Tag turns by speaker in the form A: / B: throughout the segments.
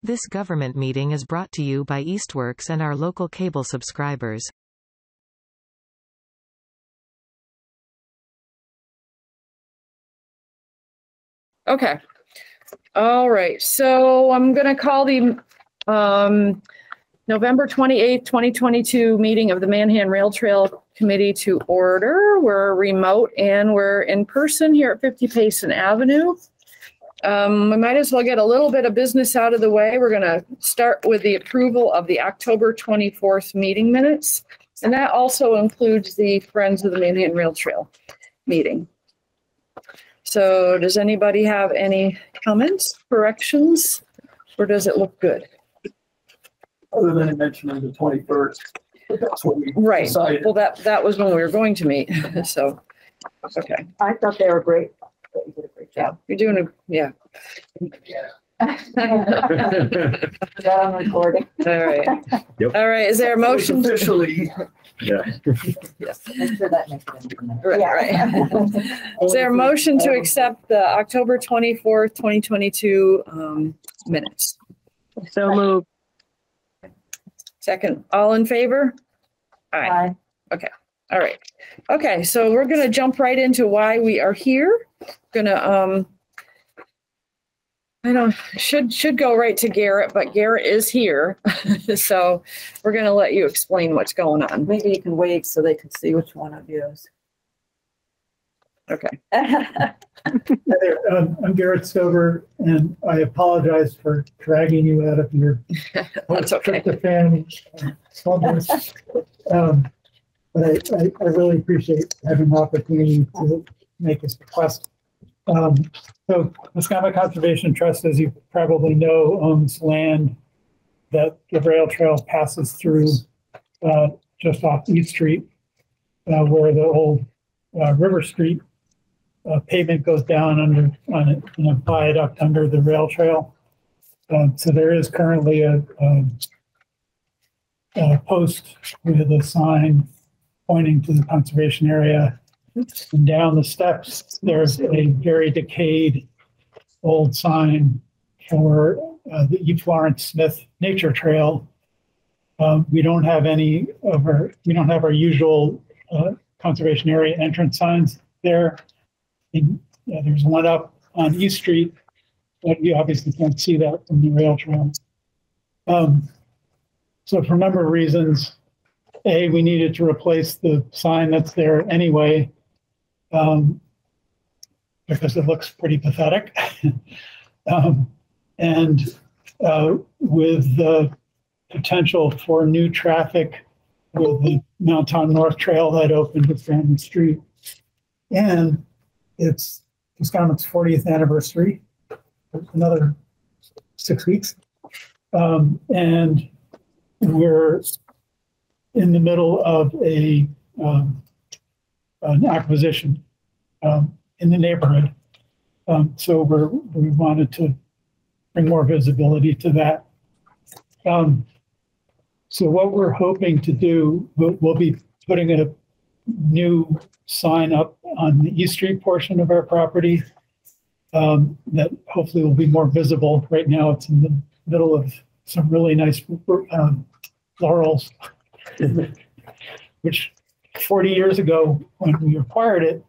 A: This government meeting is brought to you by Eastworks and our local cable subscribers.
B: Okay. All right. So I'm going to call the November 28th, 2022 meeting of the Manhan Rail Trail Committee to order. We're remote and we're in person here at 50 Payson Avenue. We might as well get a little bit of business out of the way. We're going to start with the approval of the October 24th meeting minutes. And that also includes the Friends of the Manhan Rail Trail meeting. So does anybody have any comments, corrections, or does it look good?
C: Other than mentioning the 21st. That's what we decided.
B: Well, that was when we were going to meet. So, okay.
D: I thought they were great. You did a great job.
B: You're doing a, yeah.
D: That on recording.
B: All right.
E: Yep.
B: All right. Is there a motion?
C: Officially.
E: Yeah.
B: Yes.
D: I'm sure that makes sense.
B: Right. Is there a motion to accept the October 24th, 2022 minutes?
D: So moved.
B: Second, all in favor? Aye. Okay. All right. Okay. So we're going to jump right into why we are here. Gonna should go right to Garrett, but Garrett is here. So we're gonna let you explain what's going on.
D: Maybe you can wave so they can see which one of you is.
B: Okay.
C: Hi there. I'm Garrett Stover, and I apologize for dragging you out of your
B: That's okay.
C: tryptophan slumbers. But I really appreciate having the opportunity to make this request. So Wisconsin Conservation Trust, as you probably know, owns land that the rail trail passes through just off East Street, where the old River Street pavement goes down on a viaduct under the rail trail. So there is currently a post with a sign pointing to the conservation area. And down the steps, there's a very decayed old sign for the E. Florence Smith Nature Trail. We don't have our usual conservation area entrance signs there. There's one up on East Street, but you obviously can't see that from the rail trail. So for a number of reasons, we needed to replace the sign that's there anyway, because it looks pretty pathetic. And with the potential for new traffic with the Mountain North Trail that opened at Family Street. And it's Wisconsin's 40th anniversary, another 6 weeks. And we're in the middle of an acquisition in the neighborhood. So we wanted to bring more visibility to that. So what we're hoping to do, we'll be putting a new sign up on the East Street portion of our property that hopefully will be more visible. Right now it's in the middle of some really nice laurels, which 40 years ago when we acquired it,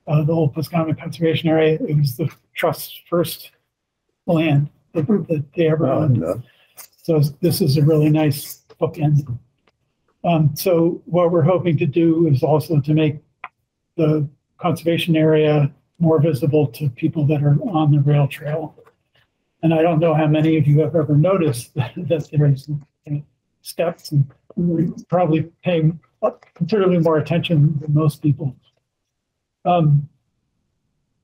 C: the old Wisconsin Conservation Area, it was the trust's first land that they ever owned. So this is a really nice bookend. So what we're hoping to do is also to make the conservation area more visible to people that are on the rail trail. And I don't know how many of you have ever noticed that there's steps, and we're probably paying considerably more attention than most people.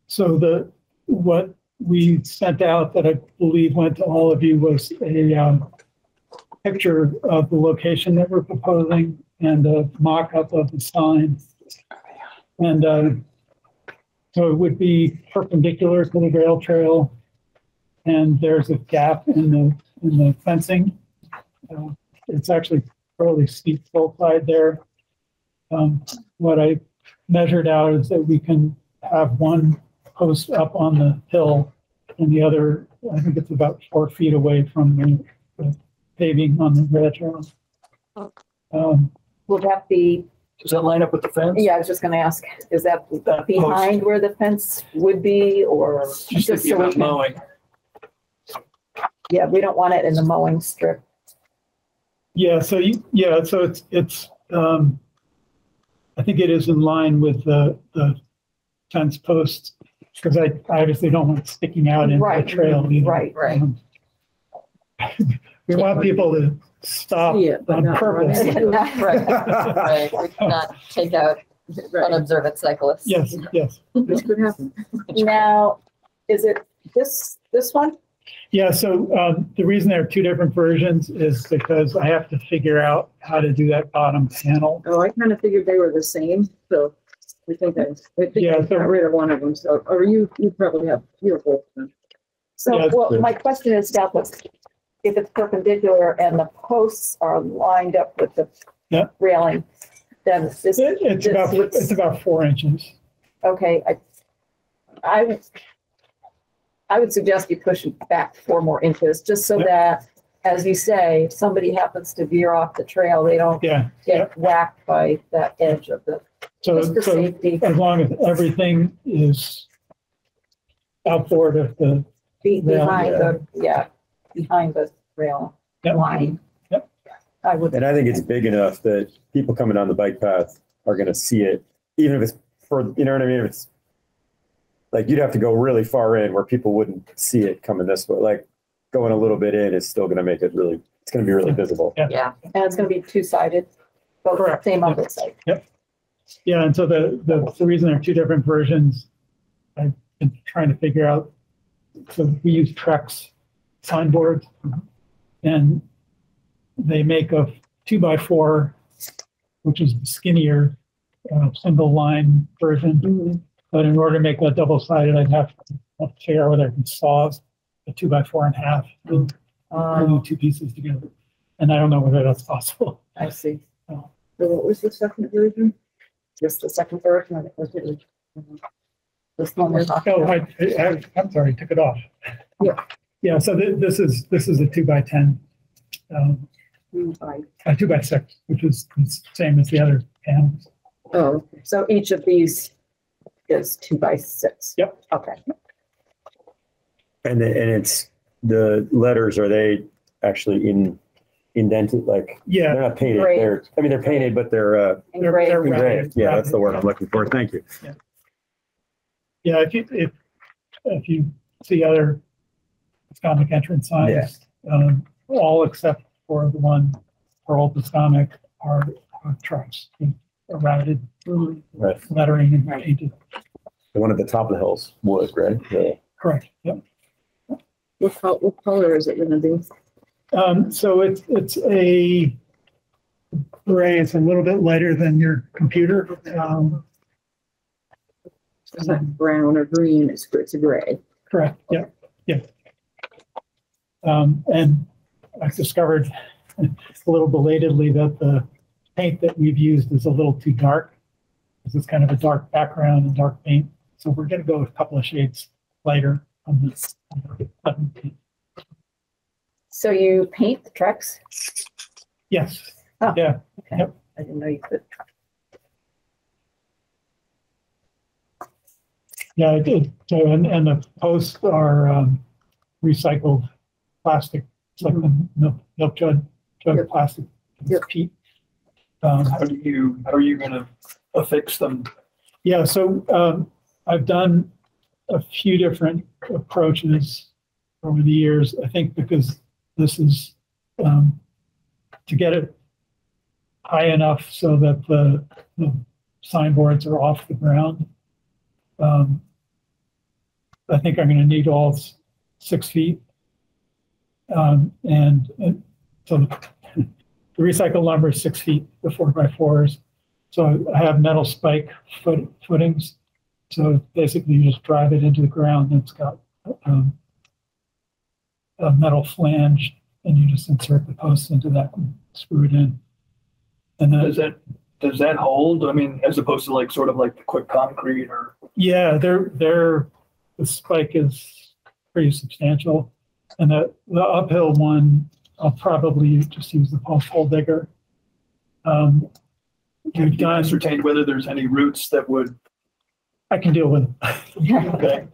C: So what we sent out that I believe went to all of you was a picture of the location that we're proposing and a mock-up of the sign. And so it would be perpendicular to the rail trail, and there's a gap in the fencing. It's actually fairly steep hillside there. What I measured out is that we can have one post up on the hill and the other, I think it's about 4 feet away from the paving on the rail trail.
D: Will that be,
E: Does that line up with the fence?
D: yeah, I was just gonna ask, is that
E: That
D: behind where the fence would be, or?
E: Just thinking
D: so we
E: about
D: can-
E: mowing.
D: Yeah, we don't want it in the mowing strip.
C: Yeah, so it's I think it is in line with the fence posts, because I obviously don't want it sticking out in the
D: Right,
C: trail either.
D: right, right.
C: We want people to stop
F: See it, but
C: on
F: not
C: purpose.
F: run
G: Right, right. We cannot take out unobservant cyclists.
C: Yes, yes.
F: This could happen.
D: Now, is it this one?
C: Yeah, so the reason there are 2 different versions is because I have to figure out how to do that bottom panel.
F: Oh, I kind of figured they were the same, so I think I
C: Yeah, so-
F: got rid of one of them, so, or you probably have your both.
D: So,
C: Yeah,
D: well,
C: it's-
D: my question is, Douglas, if it's perpendicular and the posts are lined up with the
C: Yeah.
D: railing, then this,
C: It's about 4 inches.
D: okay, I would suggest you push it back 4 more inches, just so
C: Yeah.
D: that, as you say, if somebody happens to veer off the trail, they don't
C: Yeah.
D: get whacked by that edge of the,
C: So,
D: just for
C: so
D: safety.
C: as long as everything is outboard of the,
D: Behind the, behind the rail
C: Yep.
D: line.
C: Yep.
D: I would,
H: And I think it's big enough that people coming down the bike path are going to see it, even if it's for, you know what I mean? If it's like, you'd have to go really far in where people wouldn't see it coming this way. Like going a little bit in is still going to make it really, it's going to be really visible.
G: Yeah.
D: and it's gonna be 2-sided, both
C: Correct.
D: same on both sides.
C: yeah, and so the reason there are 2 different versions, I've been trying to figure out. So we use Trex signboards, and they make a 2x4, which is the skinnier single line version. But in order to make that double-sided, I'd have to figure out whether I can saw a 2x4 in half and glue 2 pieces together. And I don't know whether that's possible.
D: I see.
F: So what was the second version?
D: Just the second version of it. This one we're talking
C: Oh,
D: about.
C: I'm sorry, took it off.
F: Yeah.
C: Yeah, so this is a 2x10, 2x6, which is the same as the other panels.
F: Oh,
D: So each of these is 2x6.
C: Yep.
D: Okay.
H: And it's, the letters, are they actually indented? Like,
C: Yeah,
H: they're not painted.
D: Engraved.
H: They're painted, but they're
D: Engraved.
C: they're
H: engraved. Yeah, that's the word I'm looking for. Thank you.
C: yeah. If you see other Pascomic entrance signs, all except for the one for Old Pascomic are trucks, routed
H: Right.
C: lettering and painted.
H: The one at the top of the hills, wood, right? Yeah.
C: Correct. Yep.
F: what color is it gonna be?
C: So it's a gray. It's a little bit lighter than your computer.
F: It's not brown or green, it's a gray.
C: Correct. Yeah. Yeah. And I discovered a little belatedly that the paint that we've used is a little too dark, because it's kind of a dark background and dark paint. So we're going to go a couple of shades lighter on this.
D: So you paint the trucks?
C: Yes.
D: Oh.
C: Yeah.
D: Okay.
C: Yep.
D: I didn't know you could.
C: Yeah, I did. So, and the posts are recycled plastic. It's like the milk jug
F: Yep.
C: plastic. It's
F: Yep.
C: peat.
E: How are you going to affix them?
C: Yeah, so I've done a few different approaches over the years. I think because this is to get it high enough so that the signboards are off the ground. I think I'm going to need all 6 feet. And so the recycled lumber is 6 feet, the 4x4s. So I have metal spike footings. So basically you just drive it into the ground and it's got a metal flange, and you just insert the posts into that and screw it in. And then,
E: Does that hold? I mean, as opposed to like sort of like the quick concrete or
C: yeah, the spike is pretty substantial. And the uphill one, I'll probably just use the post hole digger.
E: Can you ascertain whether there's any roots that would,
C: I can deal with it.
E: okay?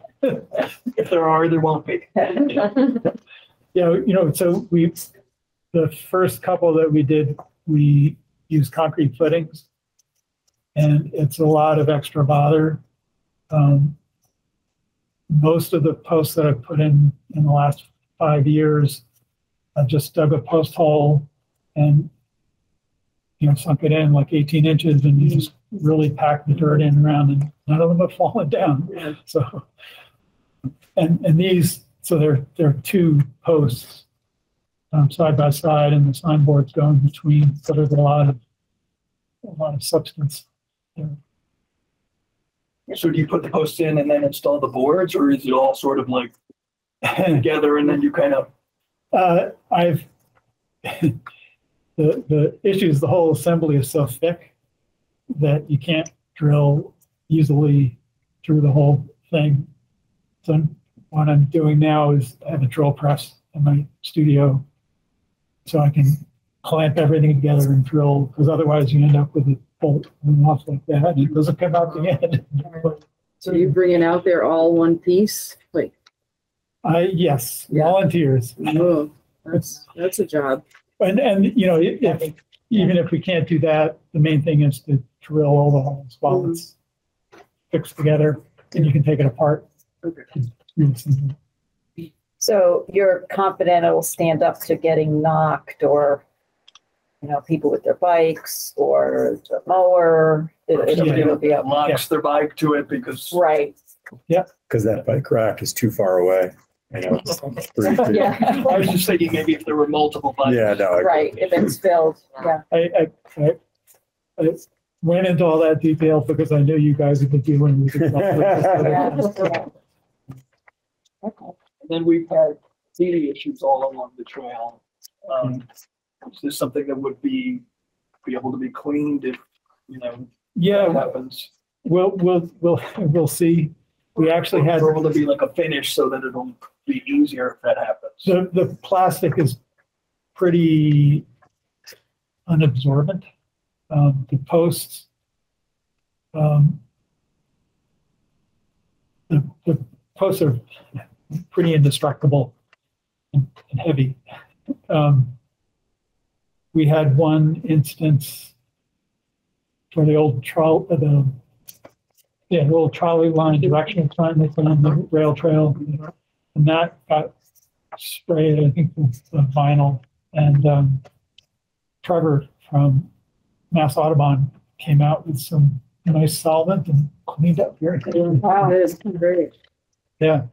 E: If there are, there won't be.
C: Yeah, so the first couple that we did, we used concrete footings, and it's a lot of extra bother. Most of the posts that I've put in the last 5 years, I've just dug a post hole and sunk it in like 18 inches, and you just really pack the dirt in around, and none of them have fallen down.
F: Yeah.
C: So, and these, so they're two posts side by side, and the signboards going between. So there's a lot of substance there.
E: So do you put the posts in and then install the boards, or is it all sort of like together and then you kind of? The issue is the whole assembly is so thick that you can't drill easily through the whole thing. So what I'm doing now is I have a drill press in my studio, so I can clamp everything together and drill, because otherwise you end up with a bolt going off like that and it doesn't come out the end.
F: So you bringing out there all one piece? Like,
C: Yes,
F: Yeah.
C: volunteers.
F: oh, that's a job.
C: And even if we can't do that, the main thing is to drill all the holes while it's fixed together, and you can take it apart.
F: Okay.
C: It's really simple.
D: So you're confident it will stand up to getting knocked, or, people with their bikes or the mower? It'll be up.
E: Locks their bike to it because.
D: Right.
H: Because that bike rack is too far away. It's 3 feet.
D: Yeah.
E: I was just thinking maybe if there were multiple bikes.
H: Yeah, no.
D: Right. If it's filled. Yeah.
C: I went into all that detail because I knew you guys would be dealing with it.
D: Yeah.
E: And then we've had feeding issues all along the trail. Is this something that would be able to be cleaned if, that
C: Yeah,
E: happens?
C: we'll see. We actually had
E: Or will there be like a finish so that it'll be easier if that happens?
C: the plastic is pretty unabsorbent. The posts, the posts are pretty indestructible and heavy. We had one instance for the old the old trolley line, directional sign that's on the rail trail, and that got sprayed, I think, with vinyl. And Trevor from Mass Audubon came out with some nice solvent and cleaned up very clearly.
F: Wow, that is great.
C: Yeah.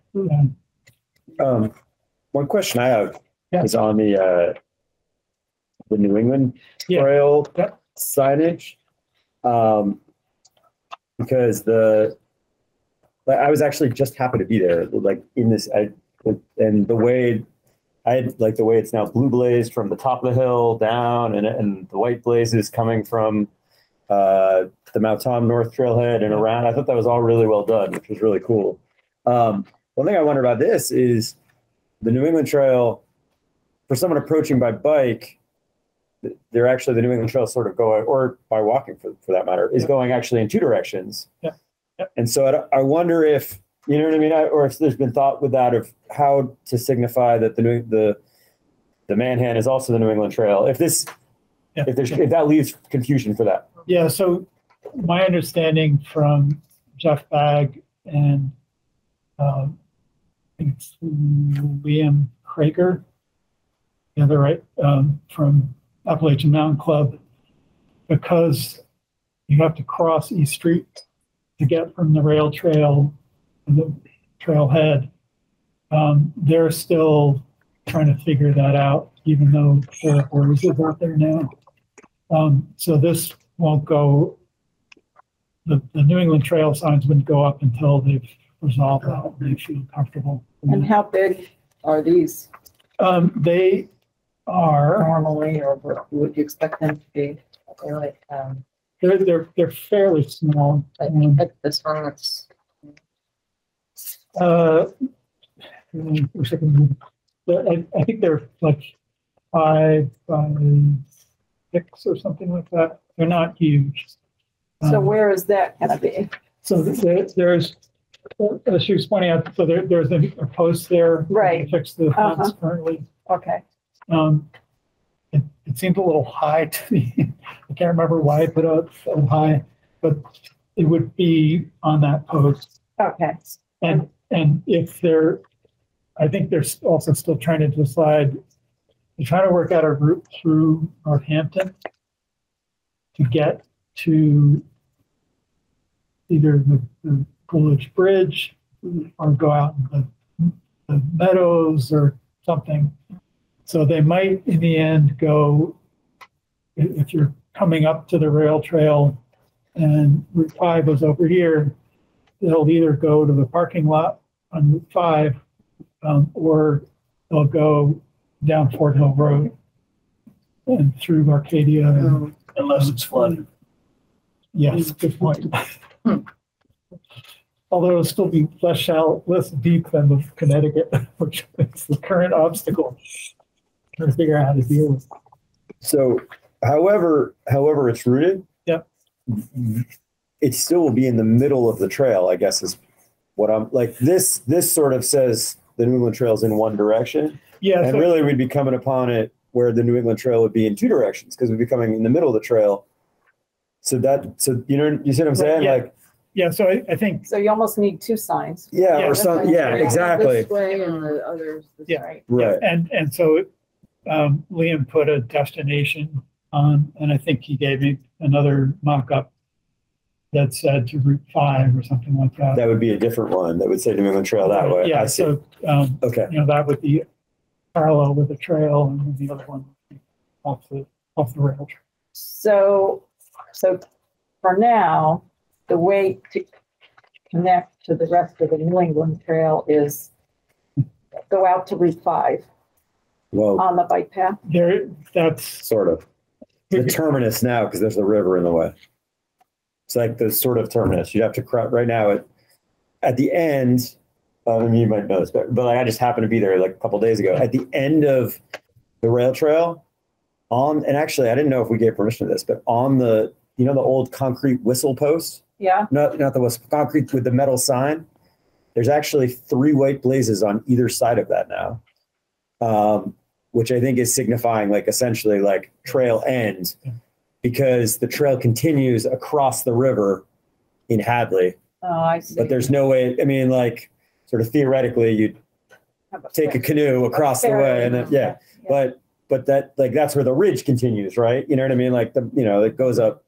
H: One question I have
C: Yeah.
H: is on the New England
C: Yeah.
H: Trail
C: Yeah.
H: signage. Because I was actually just happy to be there, like in this, and the way the way it's now blue blazed from the top of the hill down, and the white blazes coming from the Mount Tom North Trailhead and around. I thought that was all really well done, which was really cool. One thing I wonder about this is the New England Trail, for someone approaching by bike, they're actually the New England Trail sort of going, or by walking for that matter, is going actually in two directions.
C: Yeah. Yeah.
H: And so I wonder if, you know what I mean, or if there's been thought with that of how to signify that the Manhan is also the New England Trail. If that leaves confusion for that.
C: Yeah. So my understanding from Jeff Bagg and I think it's Liam Krager, yeah, they're right, from Appalachian Mountain Club, because you have to cross East Street to get from the rail trail to the trailhead. They're still trying to figure that out, even though there are orders out there now. So this won't go, the New England Trail signs wouldn't go up until they've resolved that and they feel comfortable.
F: And how big are these
C: They are,
F: normally, or what would you expect them to be?
G: They're like,
C: they're fairly small.
G: like this one that's,
E: wish I could move. But I think they're like 5 by 6 or something like that. They're not huge.
D: So where is that gonna be?
E: So there's, as she was pointing out, so there's a post there.
D: Right.
E: To fix the fence currently.
D: Okay.
E: It seems a little high to me. I can't remember why I put it so high, but it would be on that post.
D: Okay.
E: And if they're, I think they're also still trying to decide, they're trying to work out a route through Northampton to get to either the Coolidge Bridge or go out in the meadows or something. So they might, in the end, go, if you're coming up to the rail trail and Route 5 was over here, they'll either go to the parking lot on Route 5 or they'll go down Fort Hill Road and through Arcadia.
C: Unless it's flooded.
E: Yes, good point. Although it'll still be less shallow, less deep than the Connecticut, which is the current obstacle. Trying to figure out how to deal with.
H: So, however it's routed,
E: Yep.
H: It still will be in the middle of the trail, I guess is what I'm like. This sort of says the New England Trail is in one direction.
E: Yeah.
H: And really we'd be coming upon it where the New England Trail would be in two directions because we'd be coming in the middle of the trail. So you know, you see what I'm saying?
E: Yeah.
H: Like,
E: Yeah, so I think,
D: So you almost need 2 signs.
H: yeah,
E: Yeah,
H: or some, yeah, exactly.
F: This way and the others this
E: Yeah.
F: way.
H: Right.
E: and so Liam put a destination on, and I think he gave me another mock-up that said to Route 5 or something like that.
H: That would be a different one that would say New England Trail that way.
E: Yeah,
H: I see.
E: so,
H: Okay.
E: you know, that would be parallel with the trail, and then the other one would be off the rail trail.
D: So for now, the way to connect to the rest of the New England Trail is go out to Route 5
H: Well,
D: on the bike path.
E: That's
H: sort of. The terminus now, because there's the river in the way. It's like the sort of terminus. You'd have to cross right now at the end. I mean, you might know this, but like, I just happened to be there like a couple days ago. At the end of the rail trail, and actually, I didn't know if we gave permission to this, but on the, you know, the old concrete whistle post,
D: Yeah.
H: not the whistle, concrete with the metal sign. There's actually 3 white blazes on either side of that now, which I think is signifying like essentially like trail end, because the trail continues across the river in Hadley.
D: Oh, I see.
H: But there's no way, I mean, like sort of theoretically you'd take a canoe across the way and then, yeah. But that, like, that's where the ridge continues, right? You know what I mean? Like it goes up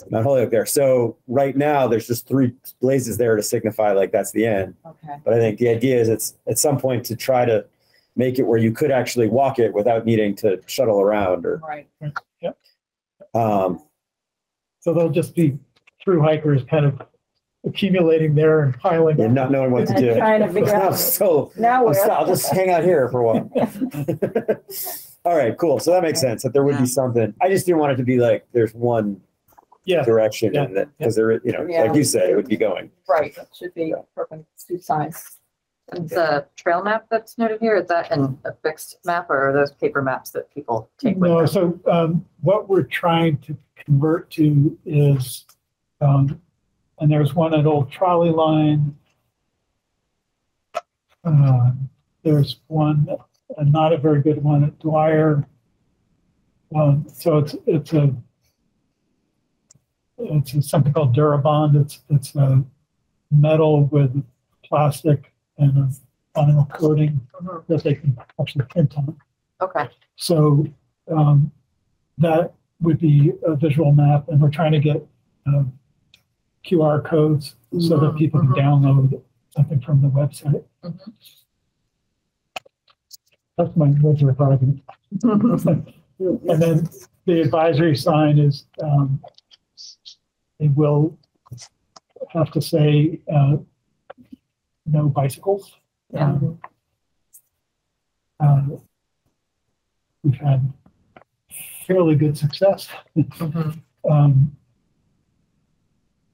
H: Mount Holyoke there. So right now there's just 3 blazes there to signify like that's the end.
D: Okay.
H: But I think the idea is it's at some point to try to make it where you could actually walk it without needing to shuttle around or,
D: Right.
E: so they'll just be through hikers kind of accumulating there and piling.
H: and not knowing what to
D: And
H: do.
D: trying to figure out-
H: So
D: Now we're.
H: I'll just hang out here for a while. All right, cool. So that makes sense that there would be something. I just didn't want it to be like there's one
E: Yeah,
H: direction
E: Yeah.
H: and that because there, you know,
D: Yeah.
H: like you said, it would be going.
D: Right, it should be perfect, 2 signs.
G: And the trail map that's noted here, is that a fixed map or are those paper maps that people take with
E: no,
G: them?
E: so what we're trying to convert to is, and there's one at Old Trolley Line. There's one, not a very good one at Dwyer. So it's something called Durabond. It's a metal with plastic and a vinyl coating that they can actually print on.
G: Okay,
E: So that would be a visual map, and we're trying to get QR codes so that people can download something from the website.
G: Mhm.
E: That's my major argument. And then the advisory sign is, it will have to say no bicycles.
G: Yeah.
E: We've had fairly good success.
G: Mhm.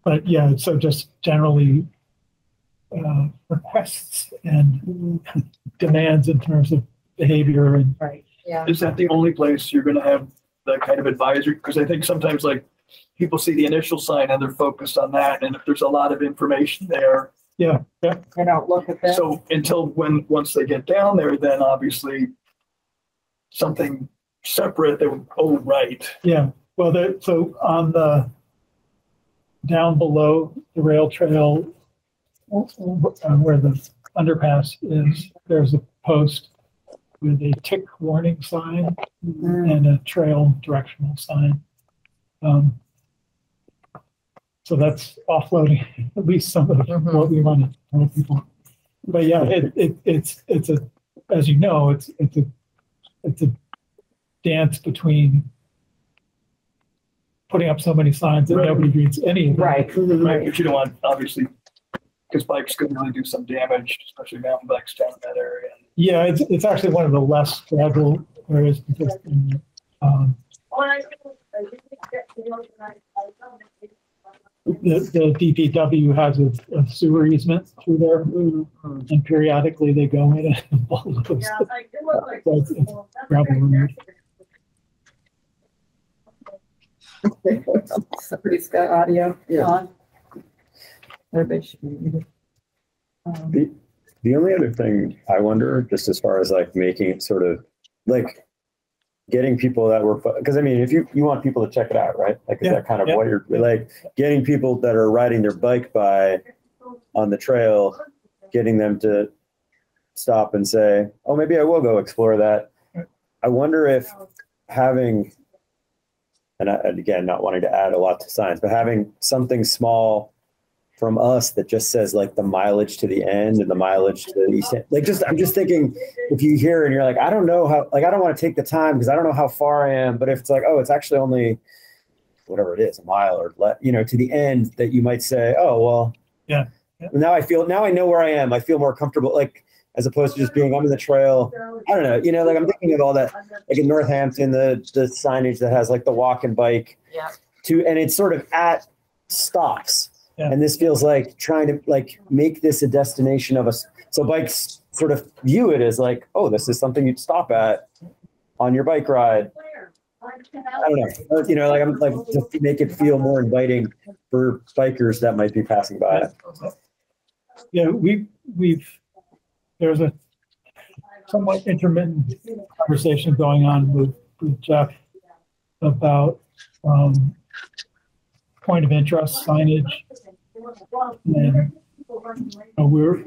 E: But yeah, so just generally requests and demands in terms of behavior and
D: Right.
G: Yeah.
I: Is that the only place you're gonna have that kind of advisory? Because I think sometimes like people see the initial sign and they're focused on that. And if there's a lot of information there,
D: They don't look at that.
I: so once they get down there, then obviously something separate, they would, oh, right.
E: yeah. Well, so on the down below the rail trail, where the underpass is, there's a post with a tick warning sign and a trail directional sign. So that's offloading at least some of what we want to tell people. But yeah, it's a, as you know, it's a dance between putting up so many signs that nobody reads any of them.
D: Right.
I: Right, but you don't want, obviously, because bikes could really do some damage, especially mountain bikes down in that area.
E: Yeah, it's actually one of the less fragile areas because the DPW has a sewer easement through there, and periodically they go in and bulldoze. It's gravel road.
D: Somebody's got audio on. Everybody should be muted.
H: The only other thing I wonder, just as far as like making it sort of like getting people that were, because I mean, if you want people to check it out, right? Like, is that kind of what you're like getting people that are riding their bike by on the trail, getting them to stop and say, oh, maybe I will go explore that. I wonder if having, and again, not wanting to add a lot to science, but having something small from us that just says like the mileage to the end and the mileage to the east end. Like I'm just thinking if you hear it and you're like, I don't know how, like, I don't want to take the time because I don't know how far I am, but if it's like, oh, it's actually only whatever it is, a mile or to the end, that you might say, oh, well,
E: yeah.
H: Now I know where I am. I feel more comfortable, like, as opposed to just being on the trail. I don't know, like I'm thinking of all that, like in Northampton, the signage that has like the walk and bike and it's sort of at stops. Yeah. And this feels like trying to like make this a destination of us. So bikes sort of view it as like, oh, this is something you'd stop at on your bike ride. I don't know, like I'm like to make it feel more inviting for bikers that might be passing by.
E: Yeah, there's a somewhat intermittent conversation going on with Jeff about point of interest signage. And we're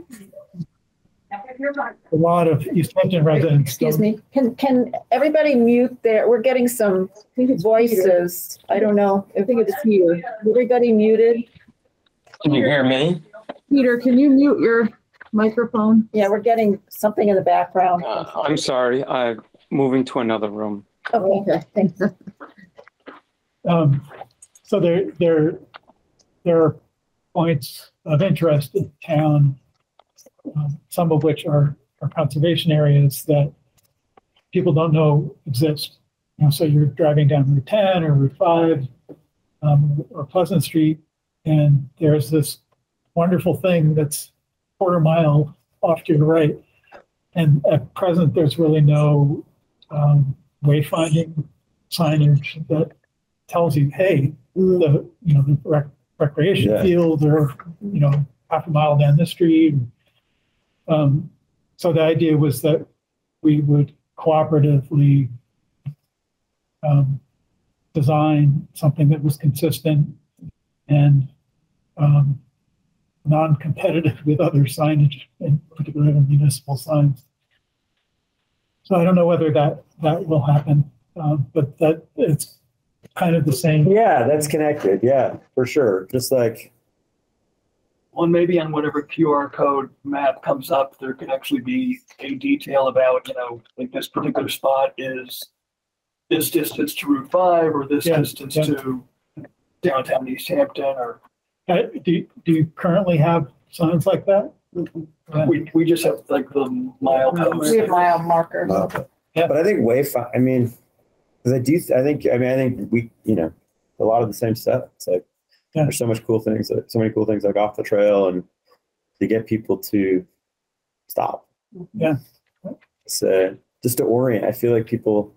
E: a lot of Easthampton residents.
D: Excuse me. Can everybody mute there? We're getting some voices. I don't know. I think it's here. Everybody muted?
J: Can you hear me?
B: Peter, can you mute your microphone?
D: Yeah, we're getting something in the background.
J: I'm sorry. I'm moving to another room.
D: Okay, thanks.
E: So there are points of interest in town, some of which are conservation areas that people don't know exist. So you're driving down Route 10 or Route 5 or Pleasant Street, and there's this wonderful thing that's a quarter mile off to your right. And at present, there's really no wayfinding signage that tells you, hey, the recreation fields are, half a mile down the street. So the idea was that we would cooperatively design something that was consistent and non-competitive with other signage, in particular municipal signs. So I don't know whether that will happen, but that it's kind of the same.
H: Yeah, that's connected. Yeah, for sure. Just like,
I: well, maybe on whatever QR code map comes up, there could actually be a detail about, like this particular spot is this distance to Route 5 or this distance to downtown Easthampton. Or
E: do you currently have signs like that?
I: We just have like the mile post.
D: We have mile markers.
H: Yeah, but I think wayfind. I mean, because I think we, a lot of the same stuff. It's like there's so many cool things like off the trail, and to get people to stop.
C: Yeah.
H: So just to orient, I feel like people,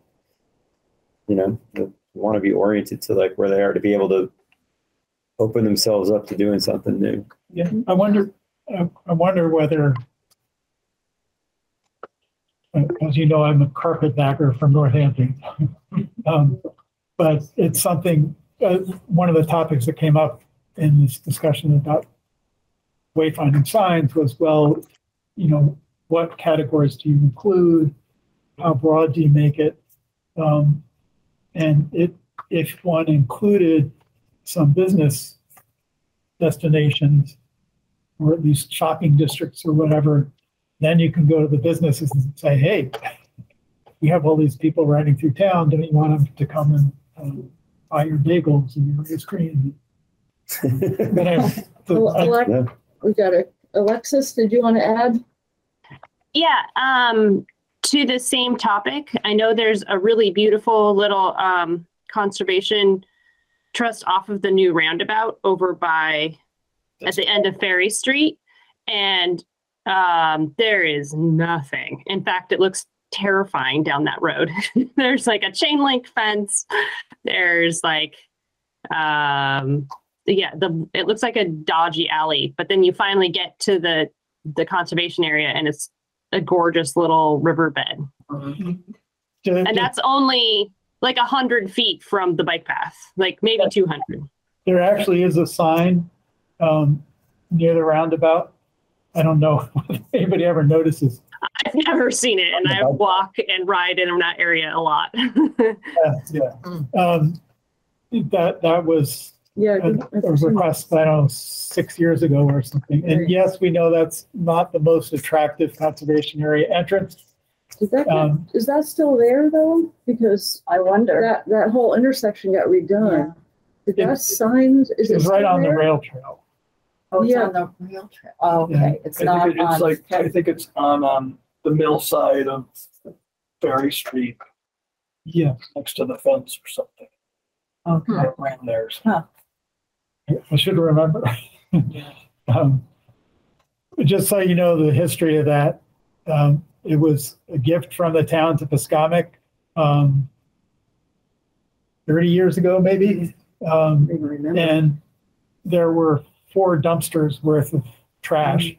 H: want to be oriented to like where they are, to be able to open themselves up to doing something new.
C: Yeah, I wonder whether, as you know, I'm a carpetbagger from Northampton. But it's something, one of the topics that came up in this discussion about wayfinding signs was, well, what categories do you include? How broad do you make it? And if one included some business destinations, or at least shopping districts or whatever, then you can go to the businesses and say, hey, we have all these people riding through town. Don't you want them to come and buy your bagels and your ice cream?
B: We got it. Alexis, did you want to add?
K: Yeah, to the same topic, I know there's a really beautiful little conservation trust off of the new roundabout over by at the end of Ferry Street, and there is nothing. In fact, it looks terrifying down that road. There's like a chain link fence. There's like it looks like a dodgy alley, but then you finally get to the conservation area and it's a gorgeous little riverbed. And that's only like 100 feet from the bike path, like maybe 200.
C: There actually is a sign near the roundabout. I don't know if anybody ever notices.
K: I've never seen it, and I walk and ride in that area a lot.
C: That was a request, I don't know, 6 years ago or something. And yes, we know that's not the most attractive conservation area entrance.
B: Is that still there though? Because
D: I wonder.
B: That whole intersection got redone. Did that sign? Is it
C: right on the rail trail?
D: Oh, it's on the rail trail. Oh, okay.
C: Yeah.
D: It's
I: I
D: not
I: think it's
D: on.
I: like, I think it's on the mill side of Ferry Street,
C: Yeah.
I: next to the fence or something.
D: Okay.
I: Around there.
C: I should remember. Just so you know the history of that, it was a gift from the town to Pascomic 30 years ago, maybe. And there were 4 dumpsters worth of trash,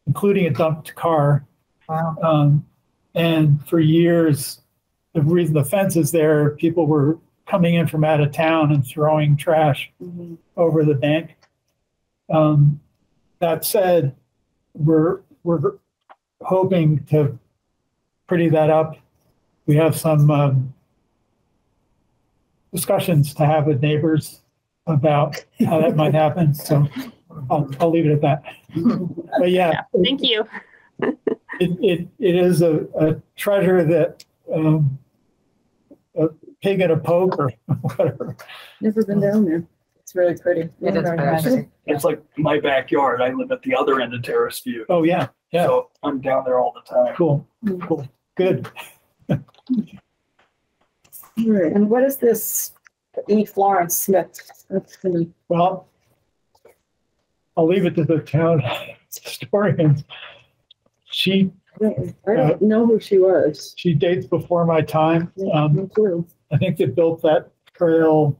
C: including a dumped car.
D: Wow.
C: And for years, the reason the fence is there, people were coming in from out of town and throwing trash over the bank. That said, we're hoping to pretty that up. We have some discussions to have with neighbors about how that might happen. So I'll leave it at that. But yeah,
K: Thank you.
C: it is a treasure that a pig in a poke or whatever.
B: Never been down there.
F: It's really pretty.
G: It is very pretty.
I: It's like my backyard. I live at the other end of Terrace View.
C: Oh yeah, yeah.
I: So I'm down there all the time.
C: Cool, good.
D: And what is this E. Florence Smith? That's funny.
C: Well, I'll leave it to the town historians. She
B: I don't know who she was.
C: she dates before my time.
B: No clue.
C: I think they built that trail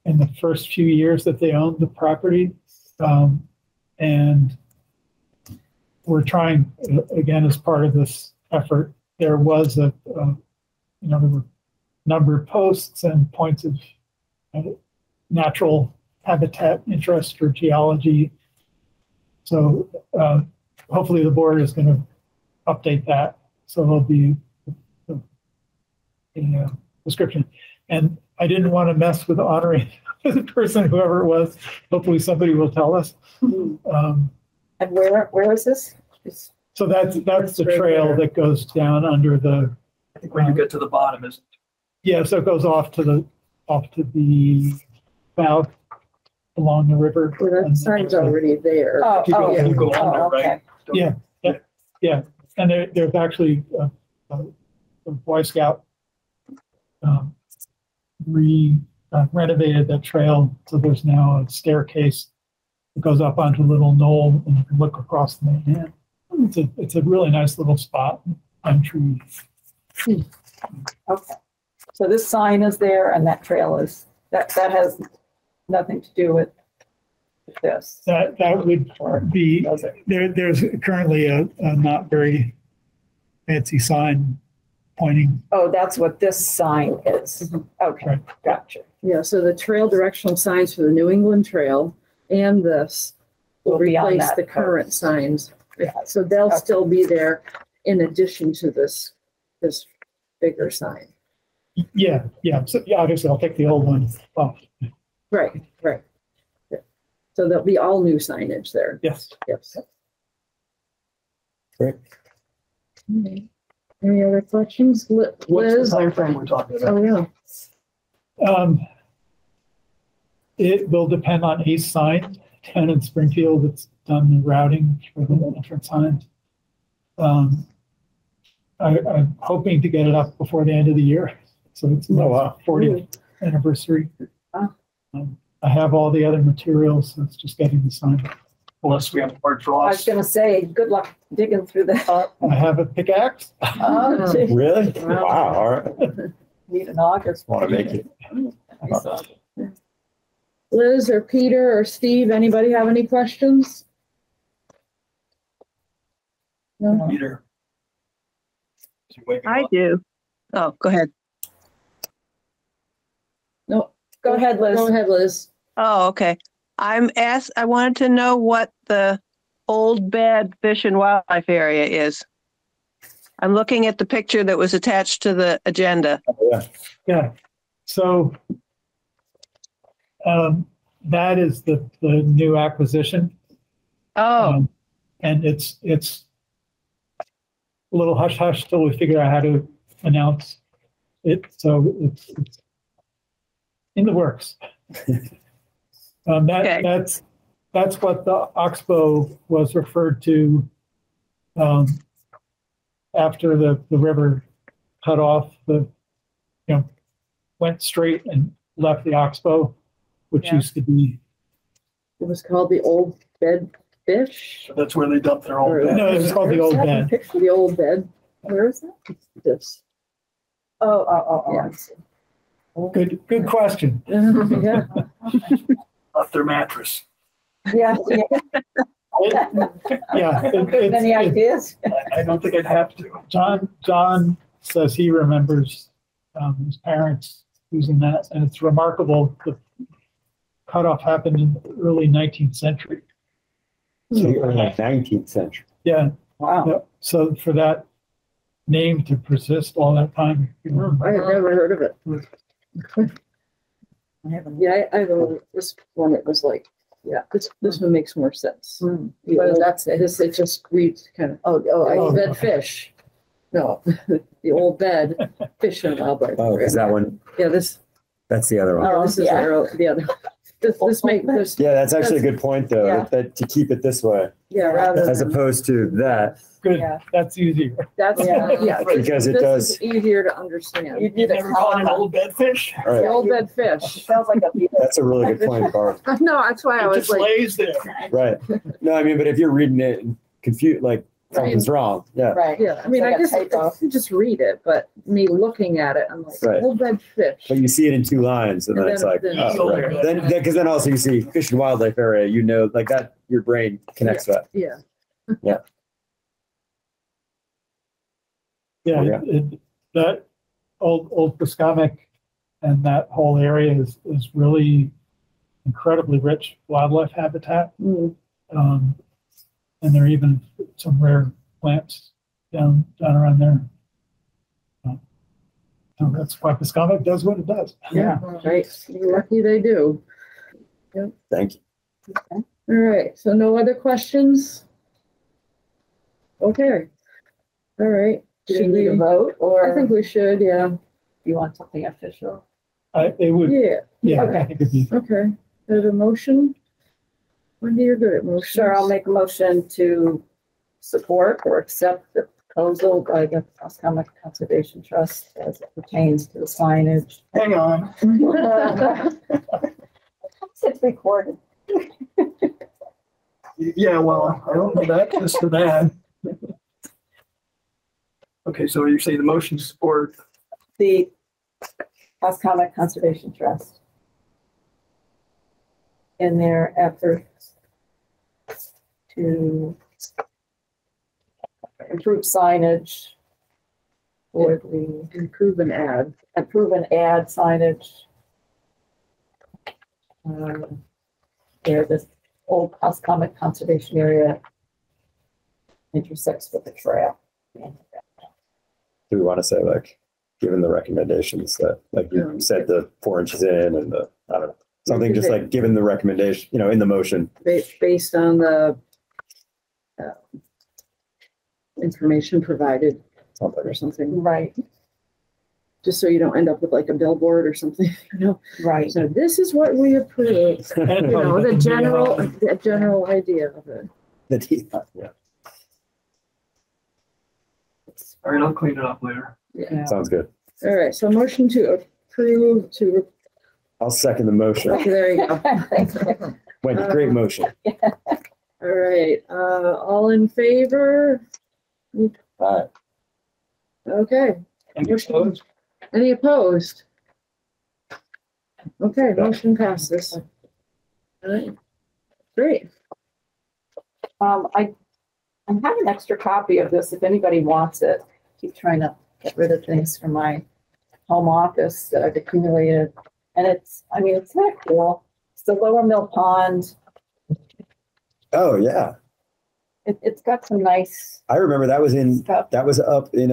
C: in the first few years that they owned the property. And we're trying, again, as part of this effort, there was there were numbered posts and points of natural habitat interest or geology. So hopefully the board is going to update that. So there'll be a description. And I didn't want to mess with honoring the person, whoever it was. Hopefully somebody will tell us.
D: And where is this?
C: So that's the trail that goes down under the.
I: I think when you get to the bottom is.
C: Yeah, so it goes off to the south along the river.
B: Well, that sign's already there.
I: You go under, right?
C: Yeah. And there's actually a Boy Scout renovated that trail, so there's now a staircase
E: It goes up onto a little knoll and you can look across the Manhan. It's a really nice little spot. I'm true.
D: Okay. So this sign is there and that trail is, that has nothing to do with this.
E: That would be, there's currently a not very fancy sign pointing.
D: Oh, that's what this sign is. Okay,
E: Right.
D: gotcha.
B: Yeah, so the trail directional signs for the New England Trail and this will
D: Will be on
B: replace
D: that
B: the
D: post.
B: current signs. So they'll still be there in addition to this bigger sign.
E: Yeah. So yeah, obviously I'll take the old one off.
B: Right. Yeah. So there'll be all new signage there.
E: Yes.
B: Yes.
H: Great.
B: Okay. Any other questions?
I: What's
B: Liz?
I: the timeframe we're talking about?
B: Oh, yeah.
E: It will depend on Ace Sign down in Springfield. It's done the routing for the entrance signs. I'm hoping to get it up before the end of the year. So it's
H: Oh, wow.
E: 40th anniversary.
D: Wow.
E: I have all the other materials, so it's just getting the sign.
I: Unless we have hard
D: I was
I: frost.
D: gonna say, good luck digging through that.
E: I have a pickaxe.
D: Oh, gee.
H: Really? Wow. All right.
D: Need an August.
H: Want to make it.
B: Liz or Peter or Steve, anybody have any questions? No?
I: Peter. Is he waking
L: I
I: up?
L: do. Oh, go ahead.
B: No.
D: Go ahead, Liz.
B: Go ahead, Liz.
L: Oh, okay. I wanted to know what the Old Bad Fish and Wildlife Area is. I'm looking at the picture that was attached to the agenda.
E: Yeah. So that is the new acquisition.
L: Oh,
E: And it's a little hush hush till we figure out how to announce it. So it's in the works.
L: Okay.
E: That's what the Oxbow was referred to after the river cut off went straight and left the Oxbow, which
L: Yeah.
E: used to be.
B: It was called the Old Bed Fish.
I: So that's where they dump their old
B: Or-
I: bed.
E: No, it was called the Old Bed.
B: The Old Bed. Where is that? This.
D: Oh,
B: Yeah.
D: I see.
E: Good question.
B: Yeah.
I: Off their mattress.
D: Yeah.
E: Yeah.
D: Any ideas?
I: I don't think I'd have to.
E: John says he remembers his parents using that, and it's remarkable. The cutoff happened in the early 19th century.
H: So you're in the 19th century.
E: Yeah.
D: Wow.
E: Yeah. So for that name to persist all that time.
B: I had never heard of it. Yeah, I know this one, it was like, yeah, this one makes more sense.
D: Hmm.
B: The
D: Well,
B: old-
D: that's it.
B: It just reads kind of,
E: Oh,
B: bed
E: okay.
B: fish. No, the Old Bed Fish and Wildlife.
H: Oh, is that one?
B: Yeah, this
H: That's the other one.
D: Oh,
B: this is
D: yeah.
B: the other. This make this,
H: Yeah, that's actually a good point, though,
D: Yeah.
H: that to keep it this way,
B: yeah, rather
H: as
B: than,
H: opposed to that.
E: Good.
D: Yeah.
E: That's easier.
B: that's,
D: Yeah.
B: yeah.
H: Because it
B: this
H: does-
B: is easier to understand.
D: You
I: You
D: need a
I: never caught an
D: column.
I: old bed fish?
H: All
B: The
H: right.
B: Old Bed Fish.
D: Sounds like a.
H: That's a really good point, Barb.
B: No, that's why I
I: It
B: was
I: just
B: like,
I: lays there.
H: Right. No, I mean, but if you're reading it and confused, like something's wrong. Yeah.
D: Right.
B: yeah, I mean,
D: It's
B: I
D: like a
B: guess
D: typo.
B: you just read it, but me looking at it, I'm like,
H: Right.
B: Old Bed Fish.
H: But you see it in two lines, and then
B: And
H: it's
B: then-
H: like,
B: then-
H: oh, right. Then, because then also you see fish and wildlife area, like that, your brain connects that.
B: Yeah.
E: Yeah.
H: Yeah.
E: That old Piscomic and that whole area is really incredibly rich wildlife habitat.
B: Mm.
E: And there are even some rare plants down around there. So that's why Piscomic does what it does.
B: Yeah, right. You're lucky they do.
H: Thank you.
B: All right, so no other questions? Okay. All right.
D: Do you need a vote or?
B: I think we should, yeah.
D: You want something official?
E: It would,
B: Yeah,
E: I think it'd be.
B: okay. There's a motion? Wendy, you're good at motions.
D: Sure, I'll make a motion to support or accept the proposal by the Roscommon Conservation Trust as it pertains to the signage.
I: Hang on.
D: It's recorded.
I: Yeah, well, I don't have access to that. Okay, so you say the motion to support
D: The Roscommon Conservation Trust in their efforts to improve signage for the
F: Improve and add.
D: signage. There, this old Roscommon Conservation Area intersects with the trail.
H: Do we want to say like, given the recommendations that, like you said, the 4 inches in and the, I don't know, something just like given the recommendation, you know, in the motion.
F: Based on the information provided or something,
D: Right,
F: just so you don't end up with like a billboard or something, you know?
D: right.
F: So this is what we approve, you know, the general idea of it.
H: Yeah,
I: All right, I'll clean it up later.
D: Yeah.
H: sounds good.
F: All right, so motion to approve to,
H: I'll second the motion.
F: okay, there you go.
H: Wendy, great motion.
F: All right, all in favor?
H: All right.
F: Okay,
I: And you're opposed?
F: any opposed? Okay, motion passes. All right, great.
D: I have an extra copy of this if anybody wants it. Keep trying to get rid of things from my home office that I've accumulated. And it's, I mean, it's not cool. It's the Lower Mill Pond.
H: Oh, yeah.
D: It's got some nice
H: I remember that was
D: stuff.
H: that was up in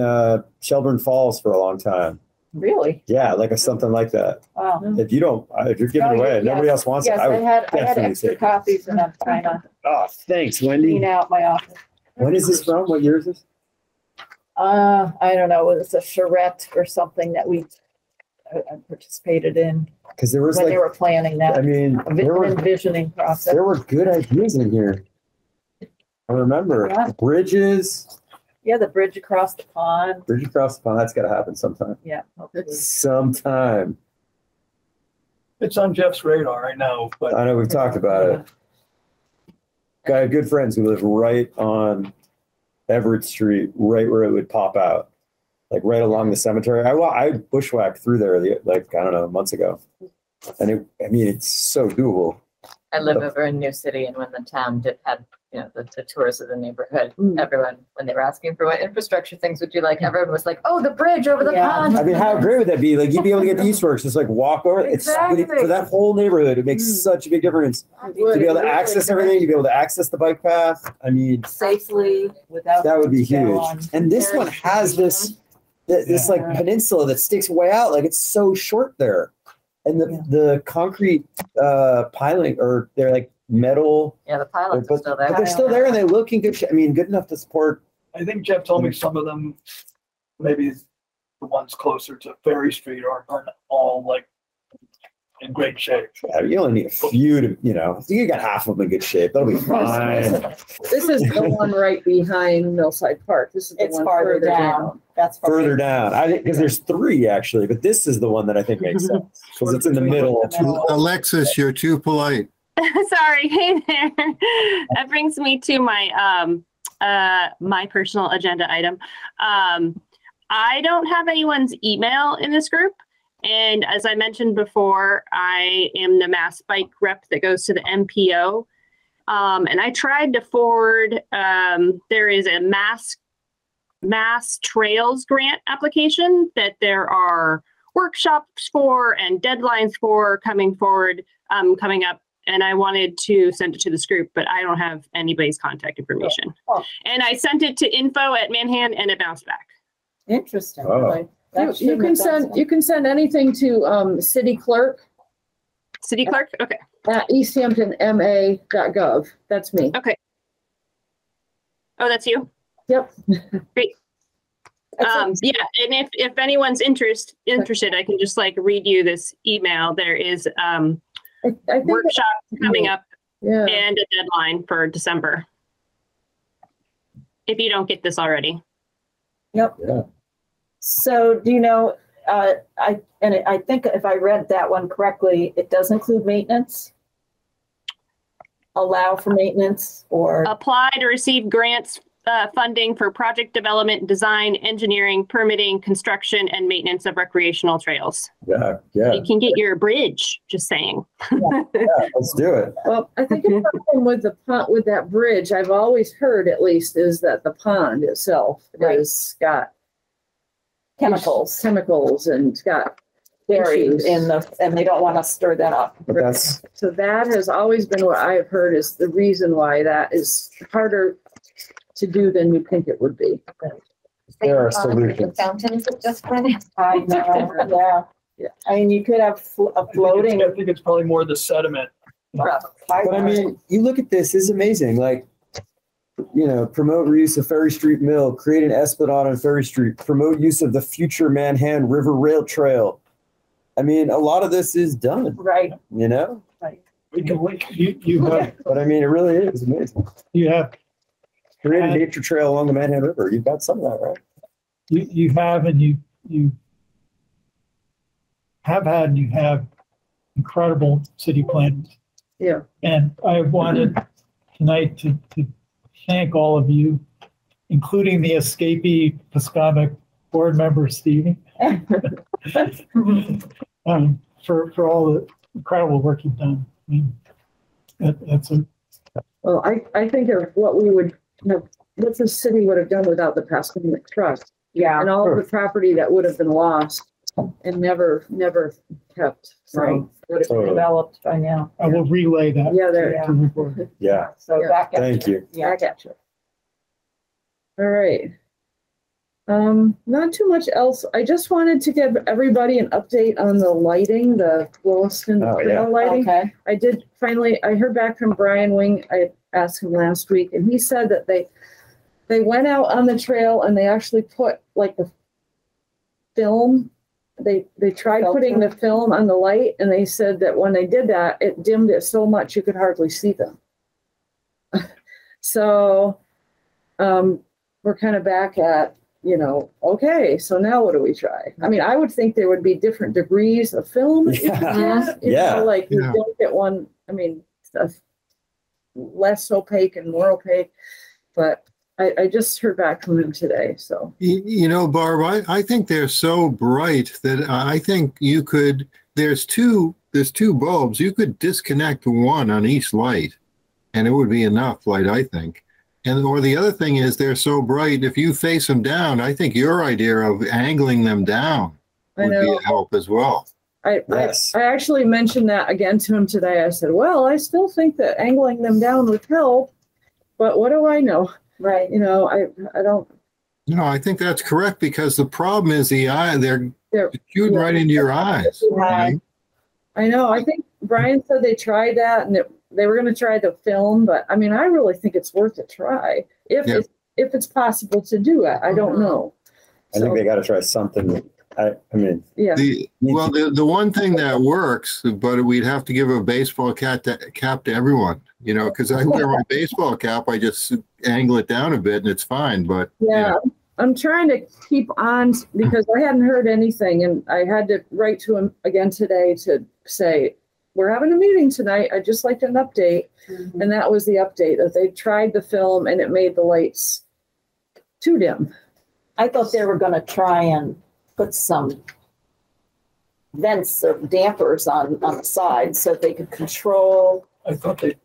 H: Shelburne Falls for a long time.
D: Really?
H: Yeah, like something like that.
D: Wow.
H: If you're giving
D: Oh,
H: it away,
D: yes.
H: nobody else wants
D: Yes,
H: it.
D: I had
H: definitely
D: extra
H: take it.
D: copies and I'm trying to
H: Oh, thanks, Wendy.
D: clean out my office.
H: When is this from? What year is this?
D: I don't know, it's a charrette or something that I participated in
H: Because there was
D: when
H: like,
D: they were planning that.
H: I mean,
D: Envisioning process.
H: there were good ideas in here. I remember
D: Yeah.
H: bridges,
D: Yeah, the bridge across the pond.
H: bridge across the pond. That's got to happen sometime.
D: Yeah. hopefully.
H: Sometime.
I: It's on Jeff's radar right now, but
H: I know we've talked about it. I have good friends who live right on Everett Street, right where it would pop out, like right along the cemetery. I bushwhacked through there, like, I don't know, months ago. And it's so doable.
G: I live over in New City, and when the town had, the tours of the neighborhood, everyone, when they were asking for what infrastructure things would you like, everyone was like, oh, the bridge over the
D: Yeah.
G: pond.
H: I mean, how great would that be? Like, you'd be able to get to Eastworks, just like walk over.
G: Exactly.
H: It's for that whole neighborhood. It makes such a big difference to be able to access everything, to be able to access the bike path. I mean,
D: Safely without.
H: that would be
D: going
H: huge.
D: on.
H: And this one has this like peninsula that sticks way out. Like, it's so short there. And the concrete piling, or they're like metal,
G: Yeah, the pilots
H: but
G: are still there.
H: they're still there and they look in good shape. I mean, good enough to support.
I: I think Jeff told me some of them, maybe the ones closer to Ferry Street aren't all like in great shape.
H: Yeah, you only need a few to, you got half of them in good shape. That'll be fine.
F: This is the one right behind Millside Park. This is the
D: It's
F: one
D: farther
F: further
D: down. That's
H: Further down. I think because there's 3 actually, but this is the one that I think makes sense because it's in the middle.
M: Alexis, you're too polite.
K: Sorry. Hey there. That brings me to my my personal agenda item. I don't have anyone's email in this group. And as I mentioned before, I am the Mass Bike rep that goes to the MPO. And I tried to forward, there is a Mass Trails grant application that there are workshops for and deadlines for coming up. And I wanted to send it to this group, but I don't have anybody's contact information.
D: Oh.
K: And I sent it to info@Manhan and it bounced back.
D: Interesting.
H: Oh.
D: Right. That
F: You can send anything to city clerk
K: City clerk? Okay.
F: at easthamptonma.gov. That's me.
K: Okay. Oh, that's you?
F: Yep.
K: Great. Yeah, and if anyone's interested, I can just read you this email. There is
F: I think
K: workshop coming up
F: Yeah.
K: and a deadline for December. If you don't get this already.
D: Yep.
H: Yeah.
D: So do you know, I think if I read that one correctly, it does include maintenance? allow for maintenance or?
K: Apply to receive grants, funding for project development, design, engineering, permitting, construction, and maintenance of recreational trails.
H: Yeah,
K: You can get your bridge, just saying.
H: let's do it.
B: Well, I think the problem with the pond, with that bridge, I've always heard at least, is that the pond itself has got chemicals and it's got
D: Buried
B: issues.
D: in the, and they don't want to stir that up.
H: But that's,
B: So that has always been what I've heard is the reason why that is harder to do than you think it would be.
H: there are
G: The
H: solutions.
G: fountains that just went.
D: I know, yeah. I mean, you could have a floating.
I: I think it's probably more the sediment.
H: But I mean, you look at this, it's amazing. Like, you know, promote reuse of Ferry Street Mill, create an esplanade on Ferry Street, promote use of the future Manhan River Rail Trail. I mean, a lot of this is done,
D: Right.
H: you know?
I: We can wait.
E: You have,
H: But I mean, it really is amazing.
E: you have,
H: Create a nature trail along the Manhan River. You've got some of that, right?
E: you have, and you have had, and you have incredible city planners.
B: Yeah.
E: And I wanted tonight to thank all of you, including the escapee Pascomic board member, Stevie, for all the incredible work you've done. I mean, that's a,
B: Well, I think of what we would, what the city would have done without the Pascomic Trust
D: Yeah.
B: and all of the property that would have been lost and never kept. So,
D: Right. Would have been
H: Totally.
D: developed by now.
E: I will relay that
B: Yeah, there.
D: Yeah.
E: to the board.
H: Yeah.
D: So
B: Yeah.
D: back at
H: Thank you.
D: Yeah.
B: Back at you. All right. Not too much else. I just wanted to give everybody an update on the lighting, the Williston
H: Oh, yeah.
B: Trail lighting.
D: Okay.
B: I did finally, I heard back from Brian Wing. I asked him last week and he said that they went out on the trail and they actually put like the film. They tried putting the film on the light and they said that when they did that, it dimmed it so much you could hardly see them. So, we're kind of back at, okay, so now what do we try? I mean, I would think there would be different degrees of film. that you could
H: Yeah.
B: get,
H: Yeah.
B: Like you
M: Yeah.
B: don't get one, I mean, stuff less opaque and more opaque, but I just heard back from him today, so.
M: You know, Barb, I think they're so bright that I think you could, there's two bulbs. You could disconnect one on each light and it would be enough light, I think. Or the other thing is they're so bright, if you face them down, I think your idea of angling them down
B: I
M: would be
B: know.
M: a help as well.
H: Yes.
B: I actually mentioned that again to him today. I said, well, I still think that angling them down would help, but what do I know?
D: Right.
B: I don't.
M: No, I think that's correct because the problem is the eye, they're shooting
B: yeah.
M: right into your eyes.
D: Right.
B: I know. I think Brian said they tried that and they were going to try the film, but I mean, I really think it's worth a try if it's possible to do it. I don't know.
H: I think they got to try something. I mean,
B: Yeah.
M: The one thing that works, but we'd have to give a baseball cap to everyone, because I wear my baseball cap, I just angle it down a bit and it's fine. But
B: Yeah. I'm trying to keep on because I hadn't heard anything and I had to write to him again today to say, we're having a meeting tonight. I'd just like an update.
D: Mhm.
B: And that was the update that they tried the film and it made the lights too dim.
D: I thought they were going to try and put some vents or dampers on the side so they could control.
I: I thought they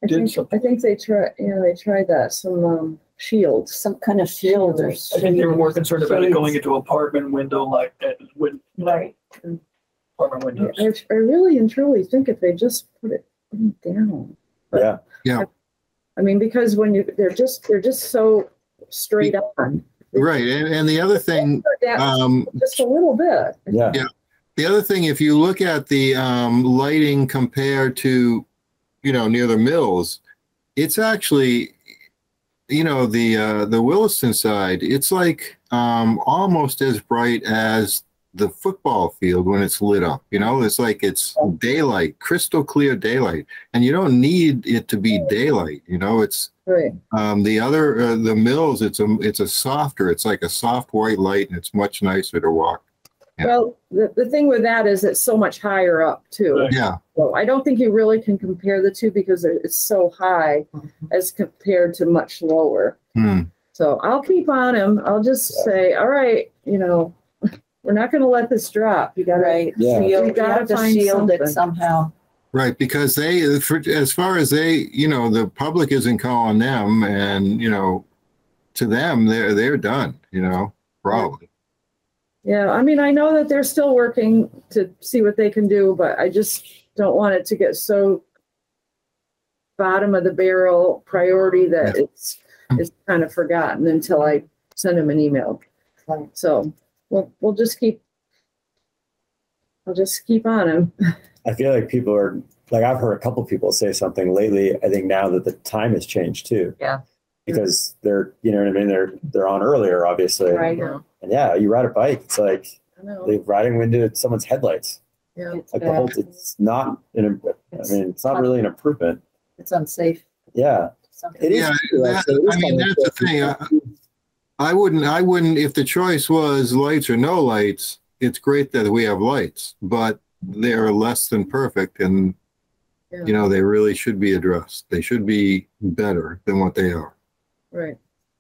B: I
I: Did
B: think,
I: something.
B: I think they tried that, some shields.
D: Some kind of shield or.
I: I think they were more concerned about it going into apartment window like that with
D: Right.
I: apartment windows.
B: I really and truly think if they just put it down. But,
H: yeah.
B: I mean, because when they're just so straight on.
M: right, and the other thing,
B: Just a little bit.
H: Yeah.
M: Yeah. the other thing, if you look at the lighting compared to, near the mills, it's actually, the Williston side, it's like almost as bright as the football field when it's lit up. It's like it's daylight, crystal clear daylight, and you don't need it to be daylight. It's
B: Right.
M: the mills. It's a softer. It's like a soft white light, and it's much nicer to walk. Yeah.
B: Well, the thing with that is it's so much higher up too.
M: Yeah.
B: So I don't think you really can compare the two because it's so high as compared to much lower.
M: Hmm.
B: So I'll keep on him. I'll just say, all right, we're not going to let this drop. You got
D: Right.
H: Yeah.
B: You got to find
D: shield it
B: something.
D: somehow.
M: Right, because as far as the public isn't calling them, and to them, they're done. Probably.
B: Yeah, I mean, I know that they're still working to see what they can do, but I just don't want it to get so bottom of the barrel priority that it's kind of forgotten until I send them an email. So I'll just keep on them.
H: I feel like people are like, I've heard a couple people say something lately. I think now that the time has changed too.
G: Yeah.
H: Because they're, they're on earlier, obviously.
B: Right.
H: And yeah, you ride a bike. It's like
B: I know.
H: they're riding into someone's headlights.
B: Yeah.
H: Like the whole, it's not it's not really an improvement.
D: It's unsafe.
H: Yeah. It is.
M: Yeah, that's the thing. I wouldn't, if the choice was lights or no lights, it's great that we have lights, but they're less than perfect, and they really should be addressed. They should be better than what they are.
B: Right.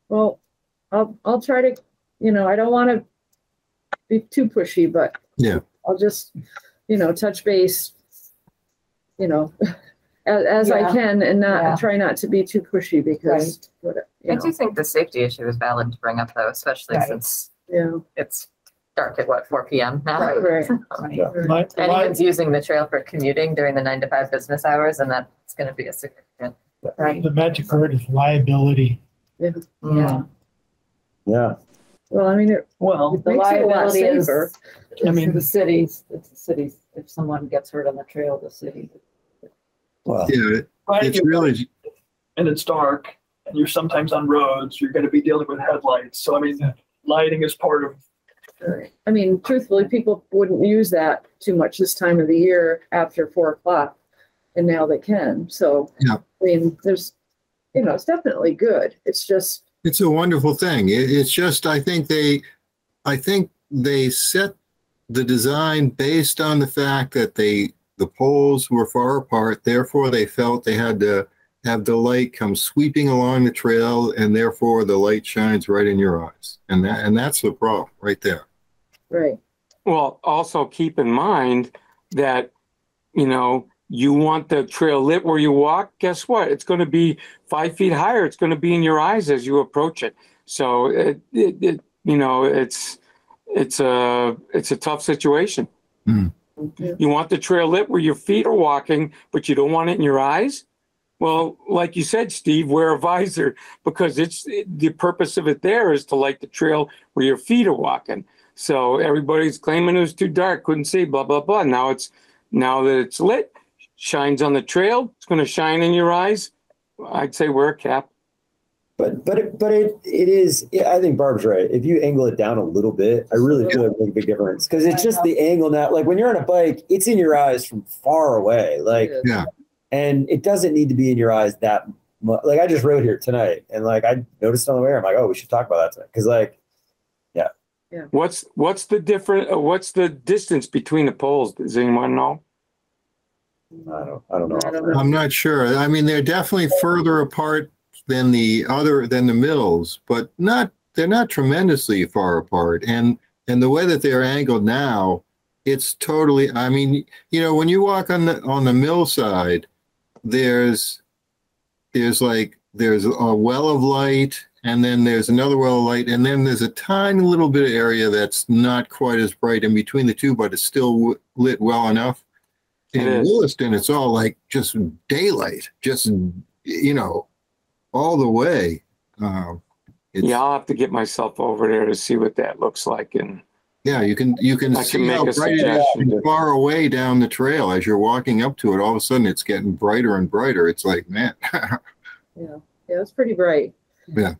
B: Well, I'll try to, I don't want to be too pushy, but
M: yeah,
B: I'll just, touch base, as I can, and not try not to be too pushy because
G: I do think the safety issue is valid to bring up though, especially since it's dark at 4 p.m. now.
B: Right.
G: Anyone's using the trail for commuting during the 9 to 5 business hours, and that's going to be a significant.
C: The magic word is liability.
B: Yeah.
H: Yeah.
B: Well, I mean,
I: the
D: liability is
B: safer.
D: The cities. It's the cities. If someone gets hurt on the trail, the city.
H: Well,
M: yeah, it's really,
I: and it's dark, and you're sometimes on roads. You're going to be dealing with headlights. So I mean, lighting is part of.
B: I mean, truthfully, people wouldn't use that too much this time of the year after 4 o'clock, and now they can. So,
M: yeah.
B: I mean, there's, it's definitely good. It's just.
M: It's a wonderful thing. It's just, I think they set the design based on the fact that the poles were far apart. Therefore, they felt they had to have the light come sweeping along the trail, and therefore the light shines right in your eyes. And that's the problem right there.
B: Right.
J: Well, also keep in mind that, you want the trail lit where you walk. Guess what? It's going to be 5 feet higher. It's going to be in your eyes as you approach it. So it's a tough situation.
M: Mm.
J: You want the trail lit where your feet are walking, but you don't want it in your eyes. Well, like you said, Steve, wear a visor, because the purpose of it there is to light the trail where your feet are walking. So everybody's claiming it was too dark, couldn't see, blah, blah, blah. Now that it's lit, shines on the trail, it's going to shine in your eyes. I'd say wear a cap.
H: But it is, I think Barb's right. If you angle it down a little bit, I really feel it make a big difference, because it's just the angle now. Like when you're on a bike, it's in your eyes from far away. Like,
M: yeah.
H: And it doesn't need to be in your eyes that much. Like I just rode here tonight, and like I noticed on the way, I'm like, oh, we should talk about that tonight. Because
B: yeah.
J: What's the distance between the poles? Does anyone know?
H: I don't know.
M: I'm not sure. I mean, they're definitely further apart than the mills, but they're not tremendously far apart. And the way that they're angled now, it's totally, I mean, when you walk on the mill side, there's a well of light, and then there's another well of light, and then there's a tiny little bit of area that's not quite as bright in between the two, but it's still lit well enough. In Williston, it's all like just daylight, just, all the way.
J: I'll have to get myself over there to see what that looks like. And
M: yeah, you can see how bright it is far away down the trail as you're walking up to it. All of a sudden, it's getting brighter and brighter. It's like, man.
B: Yeah, it's pretty bright.
M: Yeah.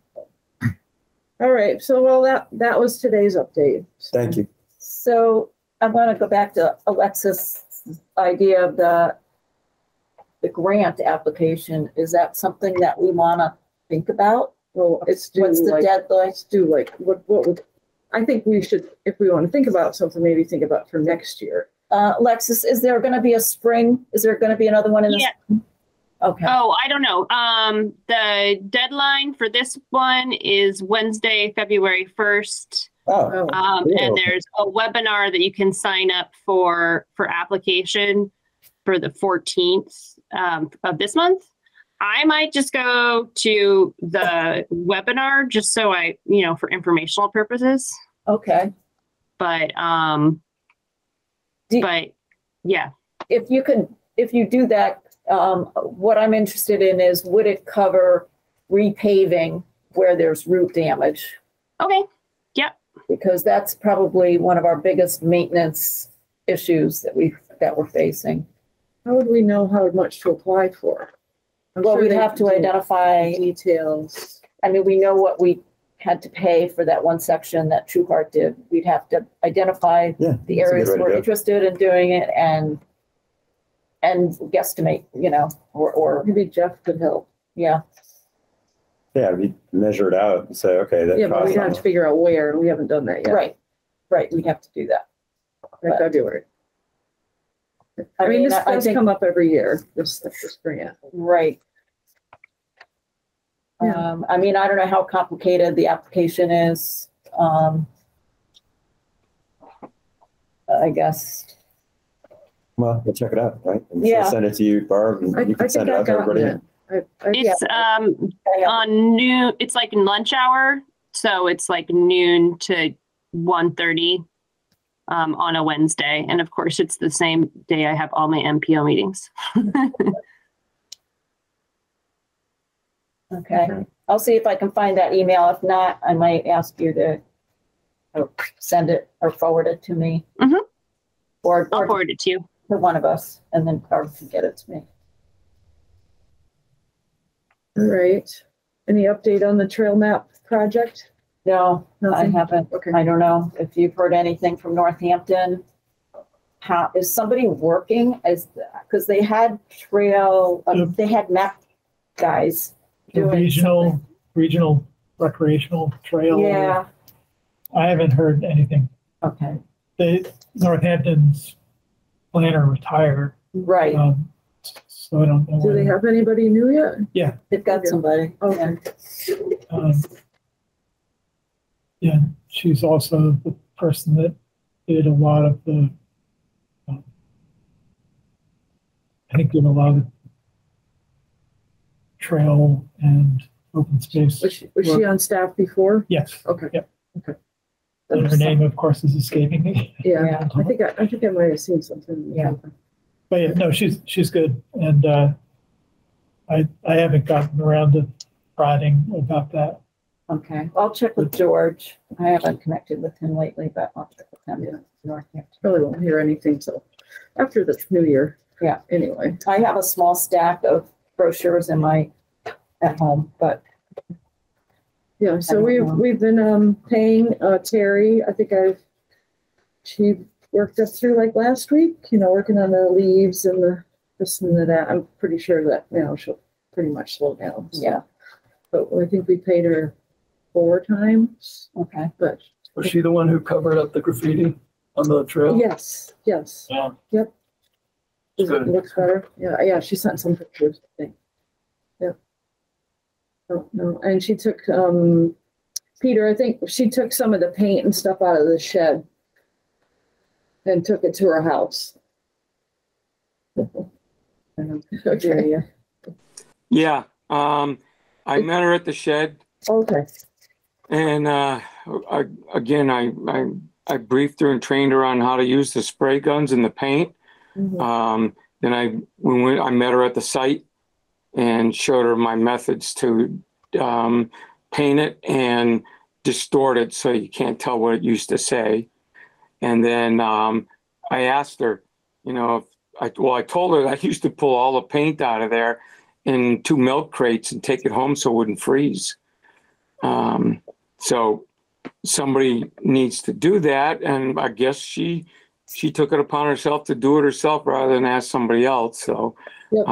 B: All right. So, that was today's update.
H: Thank you.
D: So I want to go back to Alexis' idea of the grant application. Is that something that we want to think about?
B: Well, it's due.
D: What's the deadline?
B: It's due what would
F: I think we should, if we want to think about something, maybe think about for next year.
D: Alexis, is there going to be a spring? Is there going to be another one in the spring? Okay.
K: Oh, I don't know. The deadline for this one is Wednesday, February 1st.
H: Oh,
K: And there's a webinar that you can sign up for application for the 14th of this month. I might just go to the webinar just so I, for informational purposes.
D: Okay.
K: But, yeah.
D: If you do that, what I'm interested in is, would it cover repaving where there's root damage?
K: Okay. Yep.
D: Because that's probably one of our biggest maintenance issues that we're facing.
F: How would we know how much to apply for?
D: Well, we'd have to identify
F: details.
D: I mean, we know what we had to pay for that one section that True Heart did. We'd have to identify the areas we're interested in doing it and guesstimate, or
F: maybe Jeff could help.
D: Yeah.
H: Yeah, we measure it out and say, okay, that.
F: Yeah, but we have to figure out where, and we haven't done that yet.
D: Right. We'd have to do that.
F: By February. I mean, this does come up every year, this grant.
D: Right.
F: Yeah.
D: I mean, I don't know how complicated the application is. I guess.
H: Well, we'll check it out, right? And
D: Yeah.
H: Send it to you, Barb, and you can send it out to everybody.
K: It's on noon. It's like lunch hour, so it's like noon to 1:30 on a Wednesday, and of course, it's the same day I have all my MPO meetings.
D: Okay. I'll see if I can find that email. If not, I might ask you to send it or forward it to me.
K: Mm-hmm.
D: Or
K: I'll forward it to you.
D: To one of us, and then Barb can get it to me.
F: All right. Any update on the trail map project?
D: No,
F: Nothing?
D: I haven't.
F: Okay.
D: I don't know if you've heard anything from Northampton. How is somebody working because they had they had map guys
E: The
D: doing
E: regional recreational trail.
D: Yeah.
E: I haven't heard anything.
D: Okay.
E: Northampton's planner retired.
D: Right.
E: So I don't know.
F: Do they have anybody new yet?
E: Yeah.
D: They've got somebody.
F: Okay.
E: Yeah, she's also the person that did a lot of the, I think did a lot of trail and open space.
F: Was she on staff before?
E: Yes.
F: Okay.
E: Yep.
F: Okay.
E: And her name, of course, is escaping me.
F: Yeah. I think I might have seen something.
D: Yeah.
E: But yeah, no, she's good, and I haven't gotten around to writing about that.
D: Okay. I'll check with George. I haven't connected with him lately, but I'll check with him in Northampton.
F: Probably won't hear anything till after the new year.
D: Yeah.
F: Anyway.
D: I have a small stack of brochures at home, but
F: yeah, so we've been paying Terry. I think she worked us through like last week, working on the leaves and the this and the that. I'm pretty sure that now she'll pretty much slow down. So.
D: Yeah.
F: But I think we paid her 4 times.
D: Okay.
F: But
I: Was she the one who covered up the graffiti on the trail?
F: yes.
I: Yeah.
F: Yep. It
I: Good.
F: looks better. Yeah, she sent some pictures, I think. Yep. Oh, no. And she took Peter, I think she took some of the paint and stuff out of the shed and took it to her house. Okay.
J: Yeah. I met her at the shed,
F: Okay.
J: and I briefed her and trained her on how to use the spray guns and the paint.
F: Mhm.
J: Then I met her at the site and showed her my methods to paint it and distort it so you can't tell what it used to say. And then I asked her, I told her I used to pull all the paint out of there in 2 milk crates and take it home so it wouldn't freeze. So somebody needs to do that, and I guess she took it upon herself to do it herself rather than ask somebody else. So
F: Yep.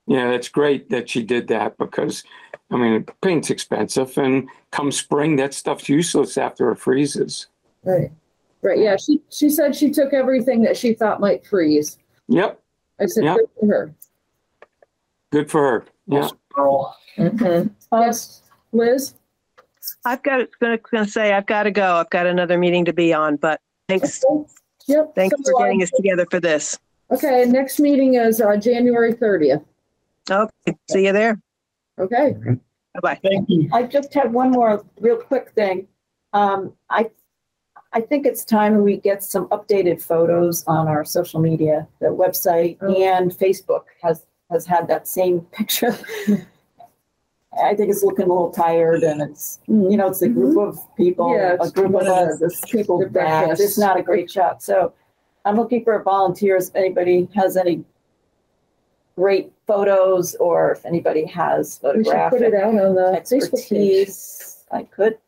J: Yeah, it's great that she did that because, I mean, paint's expensive and come spring, that stuff's useless after it freezes.
B: Right. Right. Yeah. She said she took everything that she thought might freeze.
J: Yep.
B: I said,
J: Yep.
B: good for her.
J: Good for her. Yeah.
I: Girl.
B: Yes, Liz?
L: I've got going to say I've got to go. I've got another meeting to be on, but thanks.
B: Yep.
L: Thanks
B: So,
L: for getting us together for this.
B: Okay. Next meeting is January 30th.
L: Okay. See you there.
B: Okay.
L: Bye-bye.
E: Thank you.
D: I just have one more real quick thing. I think it's time we get some updated photos on our social media. The website and Facebook has had that same picture. I think it's looking a little tired, and it's it's a group of people, a group of us, there's people back. It's not a great shot. So I'm looking for volunteers. If anybody has any great photos, or if anybody has
B: We should
D: photographic
B: put it out on the Facebook page.
D: expertise, I could.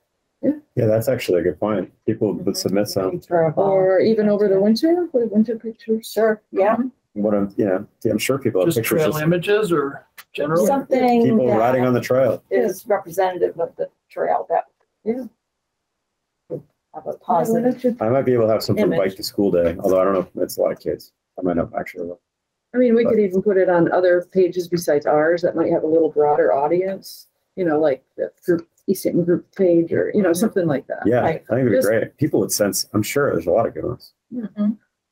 H: Yeah, that's actually a good point. People would submit some.
B: Or even over the winter, with winter pictures.
D: Sure, yeah.
H: What I'm sure people have
I: Just
H: pictures
I: trail
H: of
I: images or general?
D: Something
H: people
D: that
H: riding on the trail.
D: is representative of the trail that have a positive.
H: I might be able to have some for
D: Image.
H: bike to school day, although I don't know if it's a lot of kids. I might not actually.
B: I mean, we could even put it on other pages besides ours that might have a little broader audience, like the group, Easthampton group page, or, something like that.
H: Yeah,
D: Right.
H: I think it'd be
B: Just-
H: great. People would sense. I'm sure there's a lot of good ones.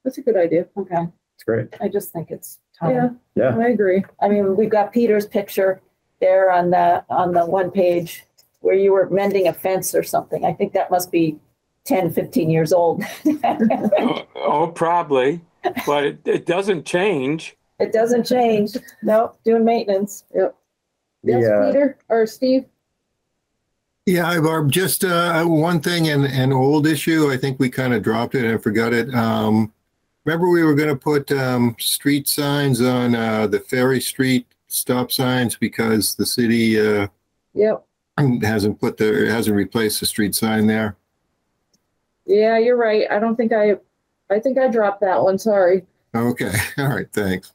B: That's a good idea.
D: Okay,
H: It's great.
D: I just think it's time.
B: Yeah,
H: Yeah.
B: I agree.
D: I mean, we've got Peter's picture there on the one page where you were mending a fence or something. I think that must be 10, 15 years old.
J: Oh, probably, but it doesn't change.
D: It doesn't change. Nope, doing maintenance.
B: Yep. Yes,
H: Yeah.
B: Peter or Steve?
M: Yeah, Barb, just one thing, an old issue. I think we kind of dropped it and forgot it. Remember we were going to put street signs on the Ferry Street stop signs because the city
B: Yep.
M: hasn't replaced the street sign there.
B: Yeah, you're right. I think I dropped that one. Sorry.
M: Okay, all right, thanks.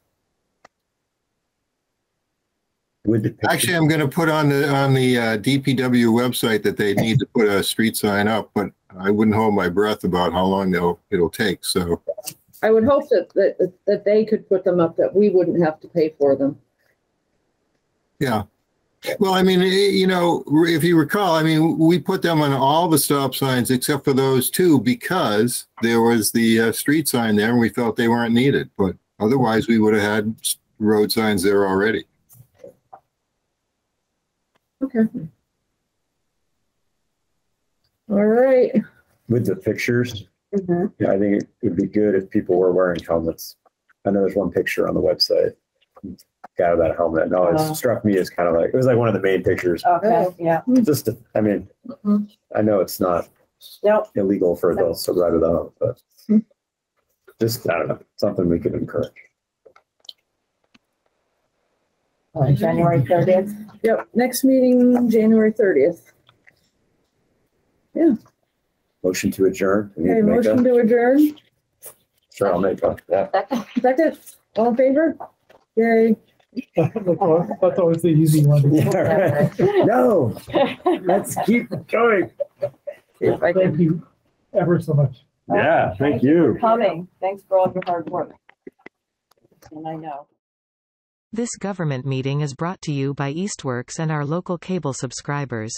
M: Actually, I'm going to put on the DPW website that they need to put a street sign up, but I wouldn't hold my breath about how long it'll take. So
B: I would hope that they could put them up, that we wouldn't have to pay for them.
M: yeah. Well, I mean, if you recall, I mean, we put them on all the stop signs except for those two because there was the street sign there and we felt they weren't needed. But otherwise, we would have had road signs there already.
B: Okay. All right.
H: With the pictures,
D: Mhm.
H: yeah, I think it would be good if people were wearing helmets. I know there's one picture on the website. Guy without a helmet. No, it struck me as kind of like, it was like one of the main pictures.
D: Okay, yeah.
H: Just, I mean, I know it's not
D: Nope.
H: illegal for adults to ride without helmet, but just, I don't know, something we could encourage.
D: January 30th.
B: Yep. Next meeting, January 30th. Yeah.
H: Motion to adjourn. We need
B: Okay,
H: to make
B: motion
H: that.
B: to adjourn.
H: Sure, I'll make that. Yeah.
B: Second, all in favor? Yay.
E: That's always the easy one.
H: Yeah, right. No, let's keep going.
B: If I can-
E: Thank you ever so much.
H: Yeah, thank
D: for
H: you.
D: coming. Thanks for all your hard work. And I know.
A: This government meeting is brought to you by Eastworks and our local cable subscribers.